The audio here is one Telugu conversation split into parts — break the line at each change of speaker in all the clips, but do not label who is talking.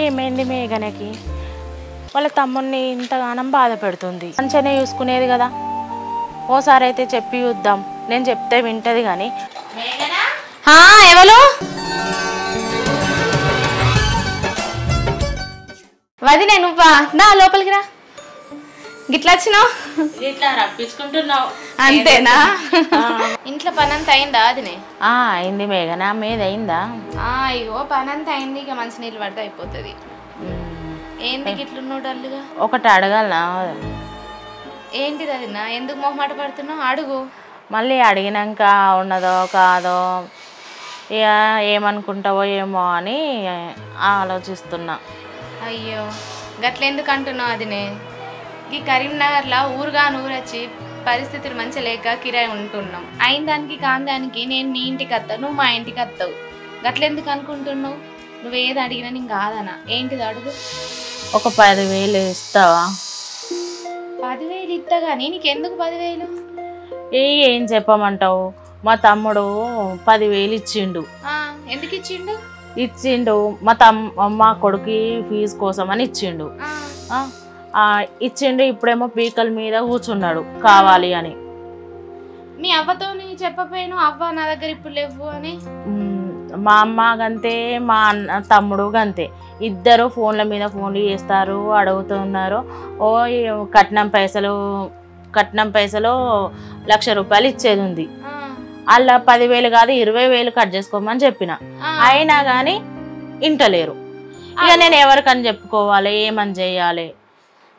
ఏమైంది మేఘనకి? వాళ్ళ తమ్ముడిని ఇంతగానం బాధ పెడుతుంది. మంచిగానే చూసుకునేది కదా. ఓసారి అయితే చెప్పి చూద్దాం. నేను చెప్తే వింటది కానీ.
ఎవరు వదినే? నువ్వా? దా లోపలికి రా. గిట్లా వచ్చినావు?
ఇట్లా రప్పించుకుంటున్నావు
అంతేనా? ఇంట్లో పనంతా అయిందా వదినే?
అయింది మేఘన. మీది అయిందా?
ఇగో పనంతా అయింది. ఇక మంచి నీళ్ళు పడితే అయిపోతుంది. ఏంది గిట్లున్నావు డల్లుగా?
ఒకటి అడగాలనా?
ఏంటిది వదినా? ఎందుకు మొహమాట పడుతున్నావు? అడుగు.
మళ్ళీ అడిగినాక ఉన్నదో కాదో ఇక ఏమనుకుంటావో ఏమో అని ఆలోచిస్తున్నా.
అయ్యో గట్లెందుకు అంటున్నావు వదినే? ఈ కరీంనగర్లో ఊరుగా నూరొచ్చి పరిస్థితులు మంచి లేక కిరాయి ఉంటున్నాం. అయిన దానికి కాని దానికి నేను నీ ఇంటికి వస్తావు, నువ్వు మా ఇంటికి వస్తావు. గట్లెందుకు అనుకుంటున్నావు? నువ్వేది అడిగినా నేను కాదనా? ఏంటిది అడుగు.
ఒక 10,000 ఇస్తావా?
10,000 ఇస్తా కానీ నీకెందుకు 10,000?
ఏం చెప్పమంటావు? మా తమ్ముడు 10,000 ఇచ్చిండు.
ఎందుకు ఇచ్చిండు?
మా కొడుకు ఫీజు కోసం అని ఇచ్చిండు. ఇప్పుడేమో పీకల మీద కూర్చున్నాడు కావాలి అని.
మీ అవ్వతో చెప్పపోయాను అవ్వ నా దగ్గర ఇప్పుడు లేవు అని?
మా అమ్మ గంతే, మా అన్న తమ్ముడు గంతే. ఇద్దరు ఫోన్ల మీద ఫోన్లు చేస్తారు, అడుగుతున్నారు. కట్నం పైసలు 1,00,000 రూపాయలు ఇచ్చేది ఉంది. అలా 10,000 కాదు 20,000 కట్ చేసుకోమని చెప్పిన. అయినా కానీ ఇంటలేరు. ఇక నేను ఎవరికని చెప్పుకోవాలి? ఏమని చెయ్యాలి?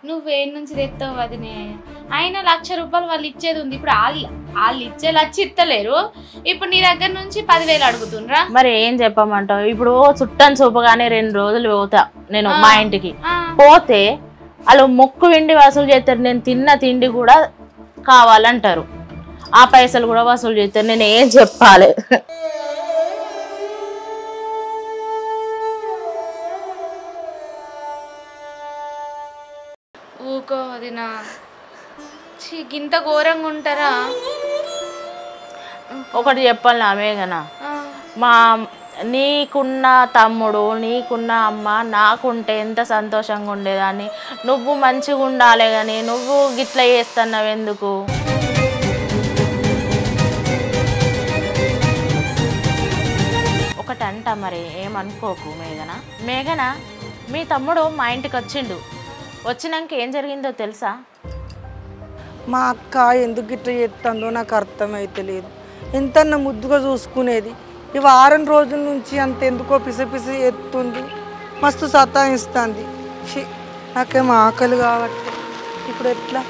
నువ్వేం నుంచి తెస్తావు వదినే? అయినా 1,00,000 రూపాయలు వాళ్ళు ఇచ్చేది ఉంది. ఇప్పుడు వాళ్ళు ఇచ్చే 1,00,000 ఇస్తలేరు. ఇప్పుడు నీ దగ్గర నుంచి 10,000 అడుగుతుండ్రా?
మరి ఏం చెప్పమంటావు? ఇప్పుడు చుట్టం చూపగానే 2 రోజులు పోతా నేను మా ఇంటికి. పోతే వాళ్ళు మొక్కు విండి వసూలు చేస్తారు. నేను తిన్న తిండి కూడా కావాలంటారు. ఆ పైసలు కూడా వసూలు చేస్తారు. నేను ఏం చెప్పాలి?
ఊకో వదినా. ఇంత ఘోరంగా ఉంటారా?
ఒకటి చెప్పాలి మేఘన, నీకున్న తమ్ముడు నీకున్న అమ్మ నాకుంటే ఎంత సంతోషంగా ఉండేదాన్ని. నువ్వు మంచిగా ఉండాలి కానీ నువ్వు గిట్లా చేస్తున్నావు ఎందుకు? ఒకటంట మరి ఏమనుకోకు మేఘన. మీ తమ్ముడు మా ఇంటికి వచ్చినాక ఏం జరిగిందో తెలుసా?
మా అక్క ఎందుకు గిట్ల చేస్తుందో నాకు అర్థమైతలేదు. ఎంతన్నా ముద్దుగా చూసుకునేది, ఈ వారం రోజుల నుంచి అంతెందుకో పిసపిసి ఎత్తుంది, మస్తు సతాయిస్తుంది. నాకేమో ఆకలి కాబట్టి ఇప్పుడు ఎట్లా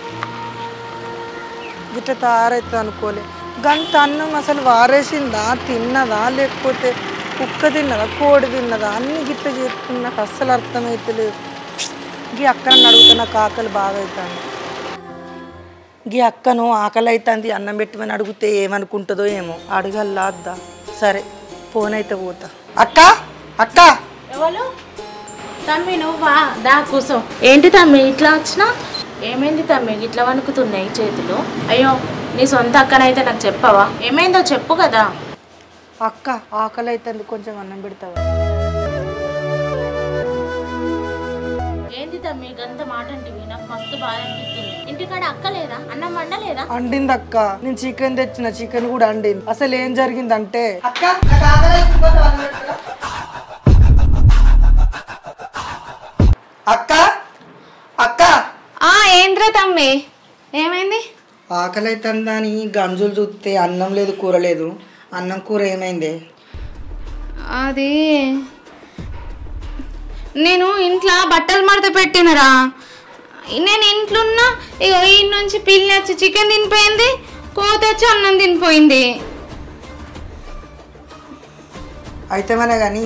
గిట్ల తయారైతే అనుకోలే. గంత అన్నం అసలు వారేసిందా, తిన్నదా, లేకపోతే కుక్క తిన్నదా, కోడి తిన్నదా, అన్ని గిట్ల చేస్తుంది. నాకు అస్సలు అర్థమైతలేదు. గీ అక్కను అడుగుతా, నాకు ఆకలి బాగా అవుతుంది. గీ అక్కను ఆకలి అవుతుంది అన్నం పెట్టమని అడిగితే ఏమనుకుంటుందో ఏమో, అడగల్లా అద్దా. సరే ఫోన్ అయితే పోతా. అక్క అక్క.
ఎవరు? తమ్మి నువ్వా? దా కూర్చో. ఏంటి తమ్మి ఇట్లా వచ్చినా? ఏమైంది తమ్మి ఇట్లా వణుకుతున్నాయి చేతులు? అయ్యో నీ సొంత అక్కనైతే నాకు చెప్పవా? ఏమైందో చెప్పు కదా.
అక్క ఆకలి అవుతుంది, కొంచెం అన్నం పెడతావా?
ఏంది తమ్మి గంత మాట అంటివి? నాకు మస్తు బాధ అనిపిస్తుంది. ఇంటికాడ అక్క లేదా? అన్నం వండలేదా?
అండింది అక్క. నేను చికెన్ తెచ్చిన, చికెన్ కూడా అండింది. అసలు ఏం జరిగిందంటే అక్క అక్క అక్క.
ఏంద్రా తమ్మి ఏమైంది?
ఆకలి అవుతుందని గంజులు చూస్తే అన్నం లేదు, కూర లేదు. అన్నం కూర ఏమైంది?
అది నేను ఇంట్లో బట్టలు మడత పెట్టినరా. నేను ఇంట్లో ఉన్నా, ఇక ఈ నుంచి పిల్లి వచ్చి చికెన్ తినిపోయింది, కోత వచ్చి అన్నం తినిపోయింది.
అయితే మన కానీ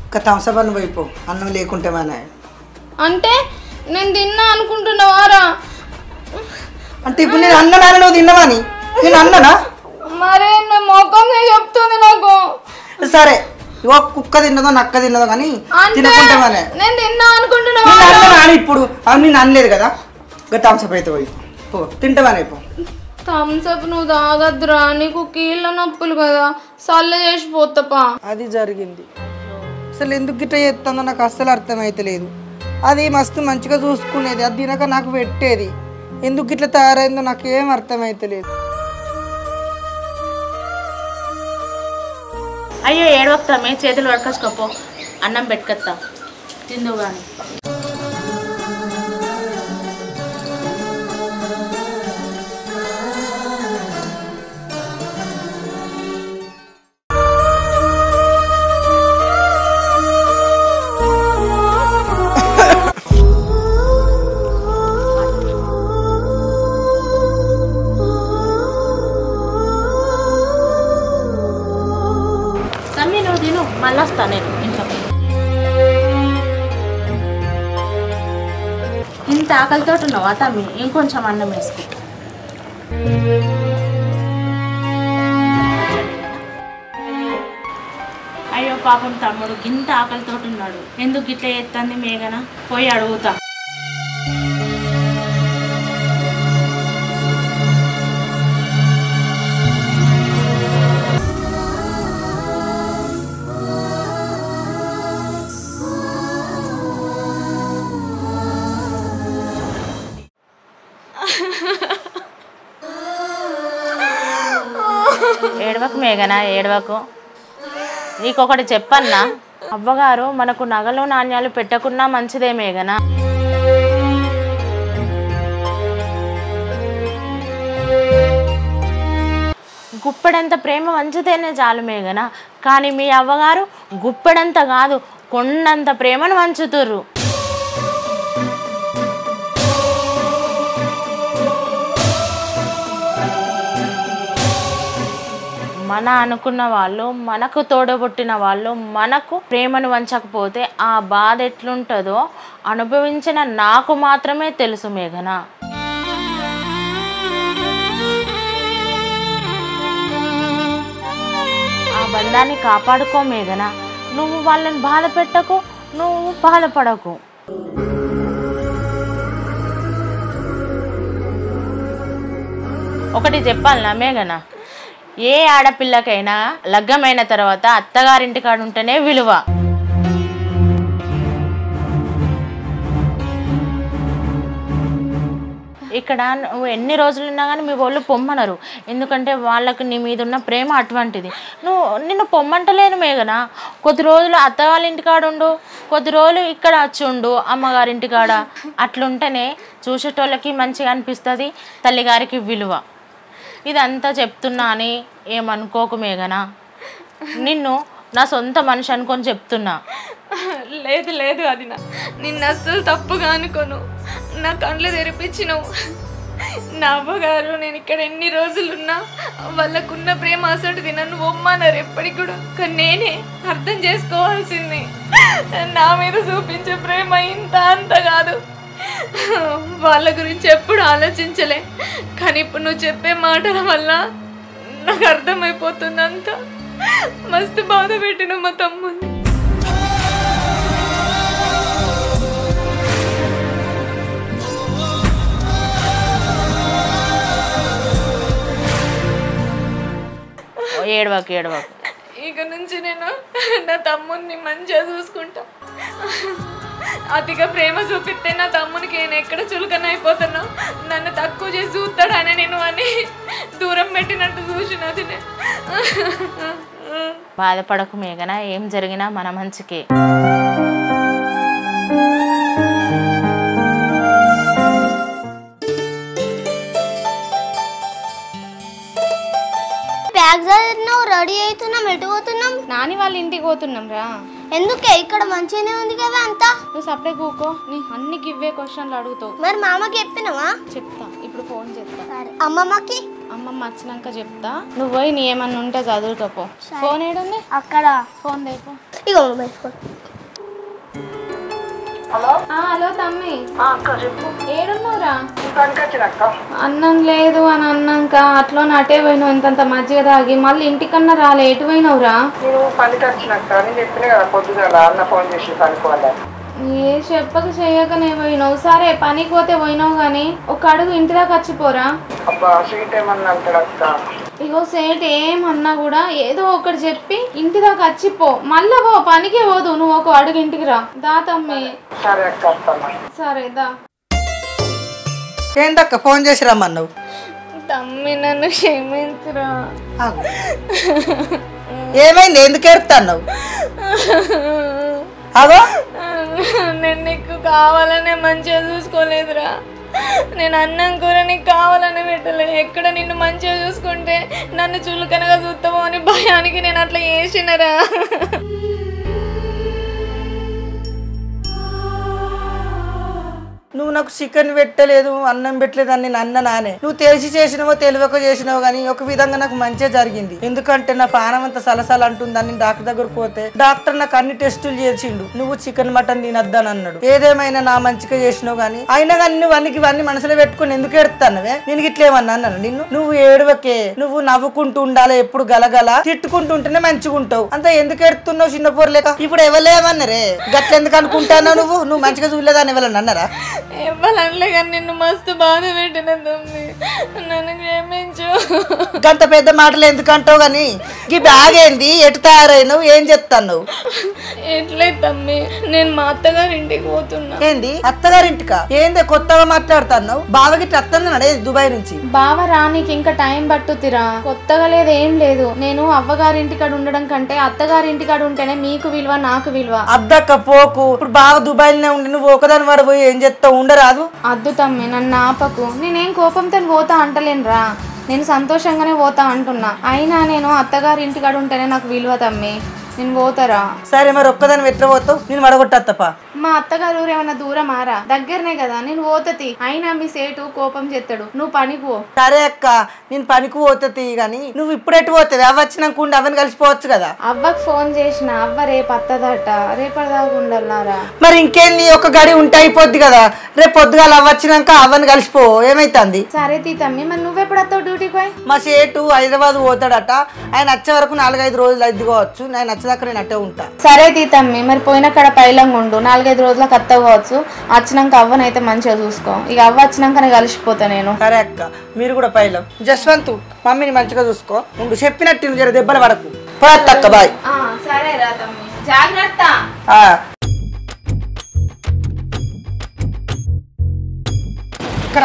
ఒక థమ్సప్ వైపు అన్నం లేకుంటే మన
అంటే నేను తిన్నా అనుకుంటున్నావారా?
అంటే ఇప్పుడు నేను అన్ననా, నువ్వు తిన్నావని నేను అన్ననా?
మరే మొఖం చెప్తుంది నాకు.
సరే ఇవో కుక్క తిన్నదో నక్క తిన్నదో కానీ తినకుంటే మన
నేను తిన్నా అనుకుంటున్నా.
ఇప్పుడు అవి నేను అనలేదు కదా. ఒక థమ్సప్ అయితే పోయి పో, తింటావానే పో.
థమ్సప్ నువ్వు తాగద్దురా, నీకు కీళ్ళ నొప్పులు కదా, సల్ల చేసి పోతాపా.
అది జరిగింది. అసలు ఎందుకు గిట్ట చేస్తుందో నాకు అస్సలు అర్థమైతలేదు. అది మస్తు మంచిగా చూసుకునేది, అది తినక నాకు పెట్టేది. ఎందుకు గిట్ల తయారైందో నాకేం అర్థమైతలేదు.
అయ్యో ఏడవక్తామే, చేతులు పట్టుకొచ్చుకోపో, అన్నం పెట్టుకొస్తా తిందువు కానీ. మళ్ళీ వస్తా నేను ఇంట్లో. ఇంత ఆకలితో ఉన్నావా తమ్మి? ఇంకొంచెం అన్నం వేసుకో. అయ్యో పాపం తమ్ముడు ఇంత ఆకలితో ఉన్నాడు, ఎందుకు ఇట్లా ఎత్తంది మేఘన? పోయి అడుగుతా. ఏడవకు మేఘన, ఏడవకు. నీకొకటి చెప్పన్నా, అవ్వగారు మనకు నగలు నాణ్యాలు పెట్టకున్నా మంచిదే మేఘన. గుప్పెడంత ప్రేమ వంచితేనే చాలు మేఘన. కానీ మీ అవ్వగారు గుప్పెడంత కాదు, కొండంత ప్రేమను వంచుతుర్రు. మన అనుకున్న వాళ్ళు, మనకు తోడబుట్టిన వాళ్ళు మనకు ప్రేమను వంచకపోతే ఆ బాధ ఎట్లుంటుందో అనుభవించిన నాకు మాత్రమే తెలుసు మేఘన. ఆ బంధాన్ని కాపాడుకో మేఘన. నువ్వు వాళ్ళని బాధ పెట్టకు, నువ్వు బాధపడకు. ఒకటి చెప్పాలనా మేఘన, ఏ ఆడపిల్లకైనా లగ్గమైన తర్వాత అత్తగారింటికాడ ఉంటేనే విలువ. ఇక్కడ నువ్వు ఎన్ని రోజులు ఉన్నా కానీ మీ వాళ్ళు పొమ్మనరు, ఎందుకంటే వాళ్ళకు నీ మీద ఉన్న ప్రేమ అటువంటిది. నిన్ను పొమ్మంటలేను మేఘన. కొద్ది రోజులు అత్త వాళ్ళ ఇంటికాడ ఉండు, కొద్ది రోజులు ఇక్కడ వచ్చి ఉండు అమ్మగారింటికాడ. అట్లుంటేనే చూసేటోళ్ళకి మంచిగా అనిపిస్తుంది, తల్లిగారికి విలువ. ఇదంతా చెప్తున్నా అని ఏమనుకోకు మేఘన, నిన్ను నా సొంత మనిషి అనుకొని చెప్తున్నా.
లేదు లేదు, అది నిన్ను అస్సలు తప్పుగా అనుకోను. నా కళ్ళు తెరిపించినావు. నా అవ్వగారు నేను ఇక్కడ ఎన్ని రోజులున్నా వాళ్ళకున్న ప్రేమ అసలుది నన్ను ఒమ్మన్నారు ఎప్పటికి కూడా. కానీ నేనే అర్థం చేసుకోవాల్సింది. నా మీద చూపించే ప్రేమ ఇంత అంత కాదు. వాళ్ళ గురించి ఎప్పుడు ఆలోచించలే, కానీ ఇప్పుడు నువ్వు చెప్పే మాటల వల్ల నాకు అర్థమైపోతుంది అంతా. మస్తు బాధ పెట్టిన మా తమ్ముని.
ఏడవకు ఏడవకు.
ఇక నుంచి నేను నా తమ్ముడిని మంచిగా చూసుకుంటా. అతిగా ప్రేమ చూపిస్తే నా తమ్మునికి నేను ఎక్కడ చులకన అయిపోతున్నా, నన్ను తక్కువ చేసి చూస్తాడని నేను అని దూరం పెట్టినట్టు చూసినది.
బాధపడకు మేఘన, ఏం జరిగినా మన మంచికే.
రెడీ అవుతున్నాం, ఎటు పోతున్నాం?
నాని వాళ్ళ ఇంటికి పోతున్నాం రా.
ఎందుకే? ఇక్కడ మంచిగానే ఉంది కదా అంతా.
నువ్వు సపడే కూకో, నీ అన్ని ఇవే క్వశ్చన్లు అడుగుతావు.
మరి మామకి చెప్పినావా?
చెప్తా, ఇప్పుడు ఫోన్ చేస్తా.
అమ్మమ్మకి?
అమ్మమ్మ వచ్చినాక చెప్తా. నువ్వు పోయి నీ ఏమన్నా ఉంటే చదువుకోపో. ఫోన్ ఏడుంది?
అక్కడ.
ఫోన్ లేపో.
ఇగో మొబైల్ ఫోన్.
హలో తమ్మి, ఏడున్నావురా? అన్నం లేదు అని అన్నాక అట్లా అటే పోయినావు, ఇంతంత మజ్జిగ తాగి. మళ్ళీ ఇంటికన్నా రాలే, ఎటు పోయినావురా? ఏ చెప్పక చెయ్యకనే పోయినావు. సరే పనికి పోతే పోయినావు గానీ ఒక అడుగు ఇంటి దాకా వచ్చిపోరా. ఇగో సేట్ ఏమన్నా కూడా ఏదో ఒకటి చెప్పి ఇంటి దాకా వచ్చిపో, మళ్ళా పో పనికే పోదు, నువ్వు ఒక అడుగు ఇంటికి రా. దా తమ్మి. సరే దా.
ఏంటక్క ఫోన్ చేసి రమ్మన్నావు?
తమ్మి నన్ను క్షమించురా.
ఏమైంది, ఎందుకు ఏడుతున్నావు? అగో
నేను నీకు కావాలనే మంచిగా చూసుకోలేదురా. నేను అన్నం కూర నీకు కావాలని పెట్టలే. ఎక్కడ నిన్ను మంచిగా చూసుకుంటే నన్ను చులకనగా చూస్తామో అని భయానికి నేను అట్లా చేసినరా.
నువ్వు నాకు చికెన్ పెట్టలేదు, అన్నం పెట్టలేదు అని నేను అన్న నానే. నువ్వు తెలిసి చేసినావో తెలియక చేసినావో కానీ ఒక విధంగా నాకు మంచిగా జరిగింది. ఎందుకంటే నా పానం అంతా సలసల అంటుందని డాక్టర్ దగ్గరకు పోతే డాక్టర్ నాకు అన్ని టెస్టులు చేసిండు. నువ్వు చికెన్ మటన్ తినొద్దని అన్నాడు. ఏదేమైనా నా మంచిగా చేసినావు కానీ అయినా కానీ నువ్వు ఇవన్నీ మనసులో పెట్టుకుని ఎందుకు ఏడుతానవే? నేను ఇట్లేమన్నా అన్నాను నిన్ను? నువ్వు ఏడవకే, నువ్వు నవ్వుకుంటూ ఉండాలి, ఎప్పుడు గలగల తిట్టుకుంటుంటేనే మంచిగా ఉంటావు. అంతా ఎందుకు ఏడుతున్నావు చిన్న పోరలేక? ఇప్పుడు ఎవరేమన్నారే గట్లెందుకు అనుకుంటానో? నువ్వు మంచిగా చూడలేదని ఎవరన్నా అన్నారా?
ఇవ్వాలనలే కానీ నిన్ను మస్తు బాధ పెట్టిన తమ్మి, నన్ను క్షమించు.
గంత పెద్ద మాటలు ఎందుకు అంటావు గాని ఈ బ్యాగ్ ఏంది, ఎటు తయారైనావు, ఏం చెప్తాను?
ఎట్లే తమ్మి, నేను మా అత్తగారి ఇంటికి పోతున్నా.
ఏంది అత్తగారింటికా? ఏంది కొత్తగా మాట్లాడుతున్నావు? బావకి అత్తన్నాడే దుబాయ్ నుంచి.
బావ రానికి ఇంకా టైం పట్టుతిరా. కొత్తగా లేదు ఏం లేదు. నేను అవ్వగారింటికాడ ఉండడం కంటే అత్తగారింటికాడ ఉంటేనే మీకు విలువ, నాకు విలువ.
అద్దక్క పోకు. ఇప్పుడు బావ దుబాయ్లోనే ఉండి నువ్వు ఒకదాని వాడు పోయి ఏం చెప్తావు? ఉండరాదు.
అద్దు తమ్మి, నన్ను ఆపకు. నేనేం కోపంతో పోతా అంటలేనురా, నేను సంతోషంగానే పోతా అంటున్నా. అయినా నేను అత్తగారి ఇంటికాడ ఉంటేనే నాకు విలువ తమ్మి, నేను పోతారా.
సరే మరి ఒక్కదాని ఎట్లా పోతావు? నేను వడగొట్టప్ప.
మా అత్తగారు ఊరు ఏమన్నా దూరం ఆరా? దగ్గరనే కదా, నేను పోతతి. అయినా మీ సేటు కోపం చేస్తాడు, నువ్వు పనికి పో.
సరే అక్క, నేను పనికి పోతుంది గాని నువ్వు ఇప్పుడు ఎటు పోతుంది? అవ్వ వచ్చినాక ఉండి అవన్నీ కలిసిపోవచ్చు కదా.
అవ్వకు ఫోన్ చేసిన, అవ్వ రేపు అత్తదట, రేపటిదాకా ఉండాలన్నారా.
మరి ఇంకేంది, ఒక గడి ఉంటే అయిపోద్ది కదా. రేపు పొద్దుగాల అవ్వ వచ్చినాక అవన్నీ కలిసిపో, ఏమైతుంది?
సరే తమ్మి, మరి నువ్వెప్పుడు వస్తావు డ్యూటీకి పోయి?
మా సేటు హైదరాబాద్ పోతాడట. ఆయన వచ్చే వరకు 4-5 రోజులు అద్దుకోవచ్చు. నేను వచ్చేదాకా నేను అట్టే ఉంటా.
సరే తమ్మి, మరి పోయిన కాడ పైలంగా ఉండు. 4-5 రోజులకు అత్తవచ్చు. వచ్చినాక అవ్వనైతే మంచిగా చూసుకో. ఇక అవ్వ వచ్చినాకనే కలిసిపోతా నేను.
సరే అక్క, మీరు కూడా పైలం. జస్వంత్ మమ్మీని మంచిగా చూసుకో. నువ్వు చెప్పినట్టు జర దెబ్బలు పడకు. పోయత్తక్క బాయ్.
సరే రా తమ్మి, జాగ్రత్త.
ఇక్కడ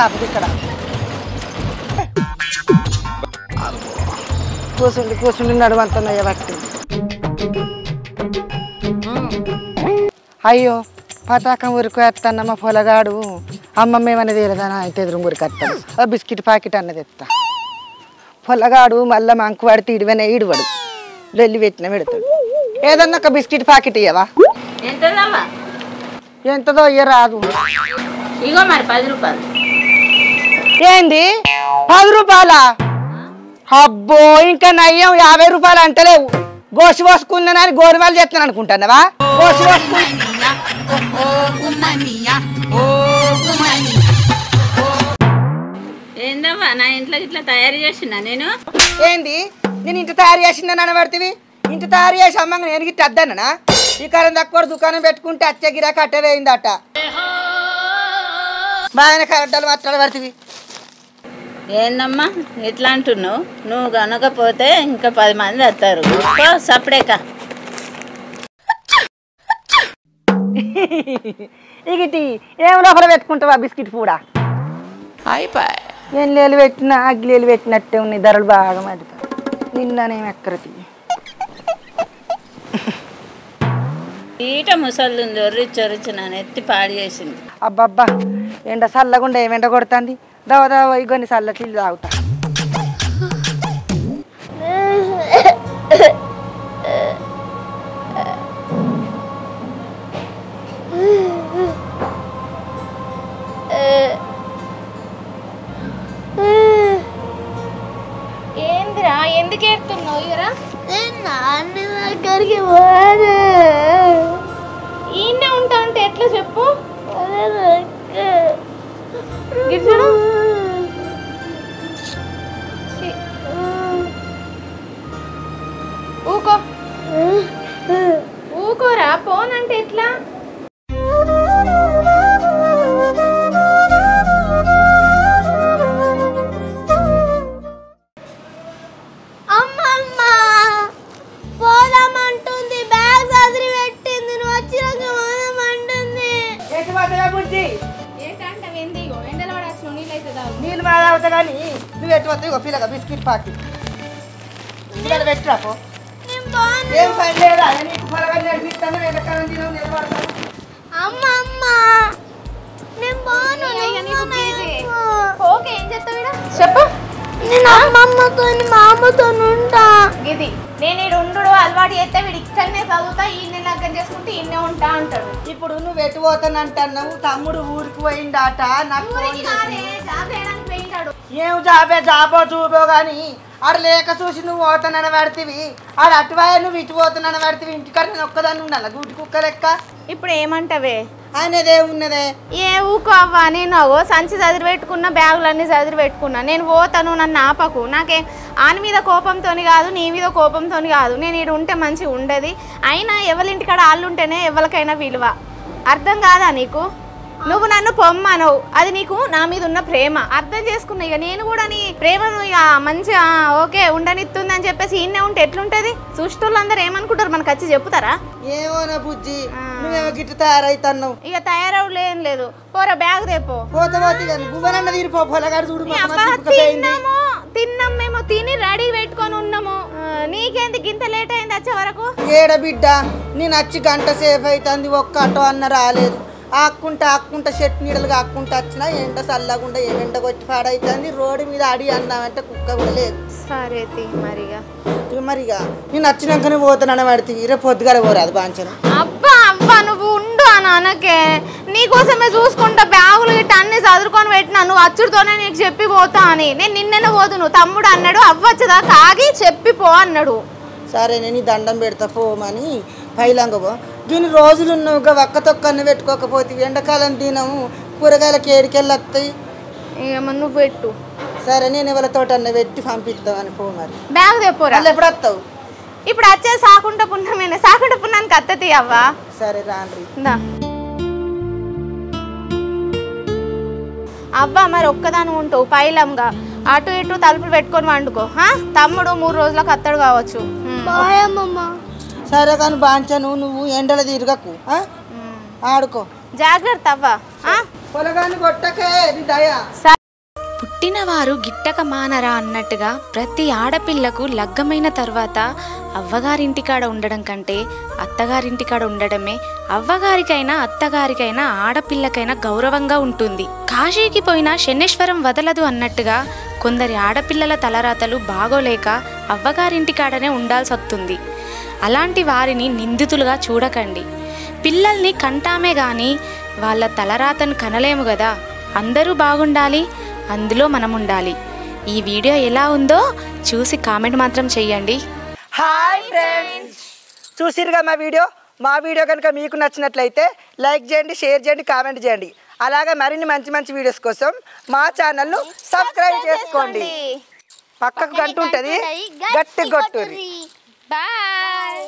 కూర్చుండి నడువంతున్నాయ బట్టి. అయ్యో పతాకం ఉరికొస్తాన్న మా పొలగాడు. అమ్మమ్మ ఏమనేది తెలియదానా అయితే ఎదురు ఉరికొస్తాడు. బిస్కెట్ ప్యాకెట్ అన్నది ఎత్తా. పొలగాడు మళ్ళీ మంకు పడితే ఇడివనే ఈడువాడు. వెళ్ళి పెట్టిన పెడతాడు. ఏదన్నా ఒక బిస్కెట్ ప్యాకెట్ ఇయ్యవా? ఎంతదో ఇయ్య రాదు.
ఇగో మరి 10 రూపాయలు.
ఏంది 10 రూపాయలా? అబ్బో ఇంకా నయ్యం 50 రూపాయలు అంటలేవు. గోసి పోసుకున్నానని గోరువాళ్ళు చేస్తాను అనుకుంటున్నావా? గోసి
ఏందవ్వా నా ఇంట్లో ఇట్లా తయారు చేసినా నేను?
ఏంది నేను ఇంటి తయారు చేసిందని అనబడుతుంది? ఇంటి తయారు చేసి అమ్మంగా నేను గిట్ట అద్దన్నా? ఈ కాలం తక్కువ దుకాణం పెట్టుకుంటే అచ్చే గిరాక అట్టే వేయిందట. బాగానే కరెక్టాలు మాట్లాడబడుతుంది.
ఏందమ్మా ఇట్లా అంటున్నావు? నువ్వు కనకపోతే ఇంకా 10 మంది వస్తారు. సపడేక
ఇగిటి ఏం లోపల పెట్టుకుంటావా బిస్కెట్ కూడా? అయిపోయి ఏం లేలు పెట్టినా అగ్గిలేలు పెట్టినట్టే ఉన్నాయి. ధరలు బాగా మడుతా. నిన్ననేం ఎక్కరతి
ఈట ముసళ్ళు చొర్రిచ్చి నన్ను ఎత్తి పాడు చేసింది.
అబ్బబ్బా ఎండ చల్లగుండా ఏం ఎండ కొడుతుంది. దవ దవ ఇగొని చల్లటిల్లు తాగుతా.
ఏందిరా ఎందుకు ఏడుతున్నావు? ఇగరా
నాన్న దగ్గరికి పోను.
ఈయనే ఉంటా అంటే ఎట్లా చెప్పు? గిర్జుడు ఊకో ఊకోరా. పోనంటే ఎట్లా?
నీళ్ళు బాగా అవుతా కానీ నువ్వు ఎటు వస్తాయి పిల్లగా బిస్కెట్ పాకి పిల్లలు పెట్టరాపో ఏం పని లేదా నీకు పొలగా నడిపిస్తాను వెనకాలం తినవు నిలబడతాను
అమ్మ అమ్మ నేను బాను
ఓకే ఏం చేస్తావు
చెప్పు
నేను అమ్మమ్మతో మా అమ్మతో ఉంటా
ఇది నేను ఈ రెండు అలవాటు చేస్తే వీడు ఇక్కడనే చదువుతా ఈయన లగ్గం చేసుకుంటే ఈయనే ఉంటా అంటాడు.
ఇప్పుడు నువ్వు ఎటు పోతానంటున్నావు తమ్ముడు ఊరికి పోయిండాట నాకు
జాబ్ చేయడానికి పోయింటాడు.
ఏం జాబో చూపో కానీ ఆడ లేక చూసి నువ్వు పోతానని పడితివి ఆడ అటువాయ నువ్వు ఇటు పోతానని పడితివి ఇంటికాడ నేను ఒక్కదాన్ని ఉండాలి గూటి కుక్క లెక్క
ఇప్పుడు ఏమంటావే
ఆయనదే ఉన్నదే
ఏ ఊకో అవ్వా నేను సంచి చదిరి పెట్టుకున్నా బ్యాగులన్నీ చదిరి పెట్టుకున్నా నేను పోతాను నన్ను ఆపకు నాకే ఆయన మీద కోపంతో కాదు నీ మీద కోపంతో కాదు నేను ఈడు ఉంటే మంచిగా ఉండేది అయినా ఎవరింటికాడ వాళ్ళు ఉంటేనే ఎవరికైనా విలువ అర్థం కాదా నీకు నువ్వు నన్ను పొమ్మనవు అది నీకు నా మీద ఉన్న ప్రేమ అర్థం చేసుకున్నా ఇక నేను కూడా నీ ప్రేమను ఇక మంచిగా ఓకే ఉండనిస్తుందని చెప్పేసి ఈయనే ఉంటే ఎట్లుంటది చూసేటోళ్ళందరూ ఏమనుకుంటారు మనకు వచ్చి చెప్తారా
ఏమోనా బుజ్జి నువ్వేమో గిట్ట తయారైతున్నావు
ఇక తయారవులు ఏం లేదు పోరా బ్యాగ్ తెపో
పోతే పోతే కానీ గువ్వనన్న తీరిపో పొలగాడు చూడు
తిన్నాం మేము తిని రెడీ పెట్టుకొని ఉన్నాము నీకేంది గింత లేట్ అయింది వచ్చే వరకు
ఏడ బిడ్డ నేను వచ్చి గంట సేపు అవుతుంది ఒక్క ఆటో అన్న రాలేదు ఆక్కుంటా చెట్టు నీడలుగా ఆక్కుంటా వచ్చినా ఎండ చల్లకుండా ఎండ కొట్టి పాడైతుంది రోడ్డు మీద అడి అన్నామంటే కుక్క కూడా లేదు
సరే
మరిగా నేను వచ్చినాకనే పోతానని పడితే రేపు పొద్దుగాల పోరాదు బాంచను
అబ్బా నువ్వు ఉండు అని అనకే నీకోసమే చూసుకుంటా బ్యాగులు గిట్ట అన్ని చదువుకొని పెట్టినా నువ్వు అచ్చుడితోనే నీకు చెప్పి పోతా అని నేను నిన్ననే పోతును తమ్ముడు అన్నాడు అవ్వచ్చదా కాగి చెప్పిపో అన్నాడు
సరే నేను దండం పెడతా పోమని పైలంగబో దీని రోజులు నువ్వు ఒక్క తొక్కన్న పెట్టుకోకపోతే ఎండాకాలం తినము కూరగాయలకి ఏడికెళ్ళి వస్తాయి
ఏమో నువ్వు పెట్టు
సరే నేను ఎవరితోటన్న పెట్టి పంపిస్తామని పో మరి
బ్యాగ్ తెపోరా
ఎప్పుడు వస్తావు
ఇప్పుడు వచ్చే సాకుంట పున్నానికి అత్తతి అవ్వా
సరే రాండ్రి
అవ్వా మరి ఒక్కదాని ఉంటావు పైలంగా అటు ఇటు తలుపులు పెట్టుకొని వండుకో తమ్ముడు 3 రోజులకు అత్తడు కావచ్చు
సరే కానీ బాంచను నువ్వు ఎండలు తిరగకు ఆడుకో
జాగ్రత్త అవ్వా
పొలగాన్ని కొట్టకే దయా
పుట్టినవారు గిట్టక మానరా అన్నట్టుగా ప్రతి ఆడపిల్లకు లగ్గమైన తర్వాత అవ్వగారింటికాడ ఉండడం కంటే అత్తగారింటికాడ ఉండడమే అవ్వగారికైనా అత్తగారికైనా ఆడపిల్లకైనా గౌరవంగా ఉంటుంది. కాశీకి పోయినా శనేశ్వరం వదలదు అన్నట్టుగా కొందరి ఆడపిల్లల తలరాతలు బాగోలేక అవ్వగారింటికాడనే ఉండాల్సి వస్తుంది. అలాంటి వారిని నిందితులుగా చూడకండి. పిల్లల్ని కంటామే కానీ వాళ్ళ తలరాతను కనలేము కదా. అందరూ బాగుండాలి, అందులో మనం ఉండాలి. ఈ వీడియో ఎలా ఉందో చూసి కామెంట్ మాత్రం చెయ్యండి.
హాయ్ ఫ్రెండ్స్, చూసిరుగా మా వీడియో కనుక మీకు నచ్చినట్లయితే లైక్ చేయండి, షేర్ చేయండి, కామెంట్ చేయండి. అలాగే మరిన్ని మంచి వీడియోస్ కోసం మా ఛానల్ను సబ్స్క్రైబ్ చేసుకోండి. పక్కకు గంట ఉంటుంది, గట్టి కొట్టుర్రి.
బాయ్.